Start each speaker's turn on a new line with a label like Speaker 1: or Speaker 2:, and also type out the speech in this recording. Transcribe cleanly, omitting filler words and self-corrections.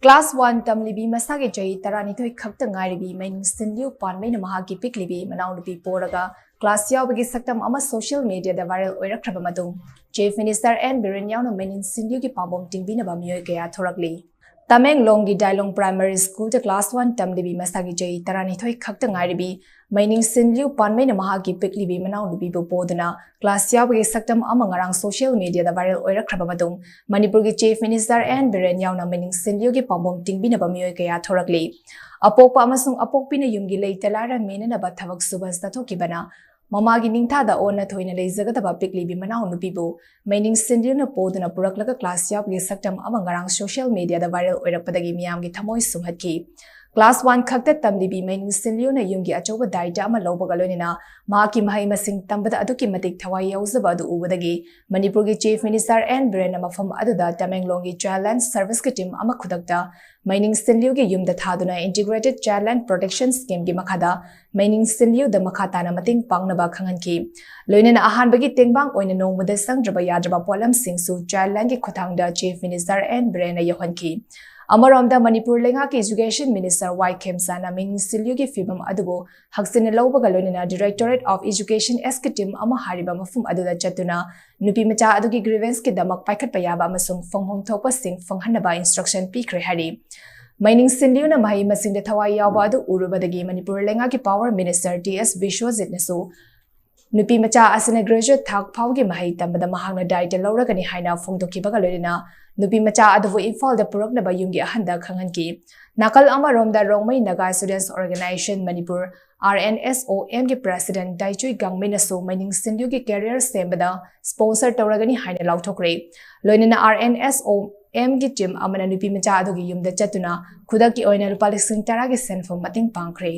Speaker 1: Class 1 tamlibi masagi jai tarani thoi khakta ngairibi Meiningsinliu Panmei na mahagi piklibi manaunupi poraga class yawbagi saktam ama social media da viral oirakraba matung Chief Minister N Biren yaona Meiningsinliu ki pambom tingbinaba meeoi kaya thorakli Tamenglonggi Dailong Primary School the class 1 tamlibi masagi jai tarani thoi khakta ngairibi Meiningsinliu Panmei na mahagi piklibi manaunupi poduna class yawbagi saktam ama ngarang social media da viral oirakraba matung Manipur ki Chief Minister N Biren yaona Meiningsinliu ki pambom tingbinaba meeoi kaya thorakli apokpa amasung apokpina yumgi leitalara menanaba thabak subas tathokibana Mamagi ningthada ona thoina leizagadaba piklibi manaunupibu Meiningsinliu na poduna puraklaga class yawbagi saktam ama ngarang social media da viral oirakpadagi miyamgi thamoi sumhatki Class 1 khakta tamlibi Meiningsinliu na yumgi achoba daita ama lawbaga loinina maki mahai masing tambada aduki matik thawai yauzaba adu ubadagi Manipur ki Chief Minister N Biren na mafam aduda Tamenglonggi Childland Service ki team ama khudakta Meiningsinliu ki yumda thaduna Integrated Childland Protection Scheme ki makhada Meiningsinliu da makhata na mating pangnaba khanganki loinana ahanbagi tengbang oina nongmada sangraba yadraba polam singsu Childland ki khuthangda Chief Minister N Biren na yohanki Amaramda Manipur lenga ki Education Minister Y Khemsana Meiningsinliu ki fibam adubo haksina lawbaga loinana Directorate of Education Executive ama hariba mafum aduda chatuna nupi macha adugi grievance ki damak paikhat payaba amasung fonghong thopa sing fonghanaba instruction pikre hari Meiningsinliu na mahi masing de thawai yawa adu urubadagi Manipur lenga ki Power Minister TS Vishwajit nasu nupi macha asina graduate thak phawgi mahi tambada mahangna daita lawragani haina phongdokibaga loina nupi macha adubu Imphal da puraknaba yumgi ahanda khanganki nakal amaromda Rongmei Naga Students Organization Manipur RNSOM ki President Daichui Gangmei nasu Meiningsinliu ki career sembada sponsor tawragani haina lauthokre loinana RNSOM ki team amana nupi macha adugi yumda chatuna khudaki oina rupa 10,000 gi senfom mating pangkhre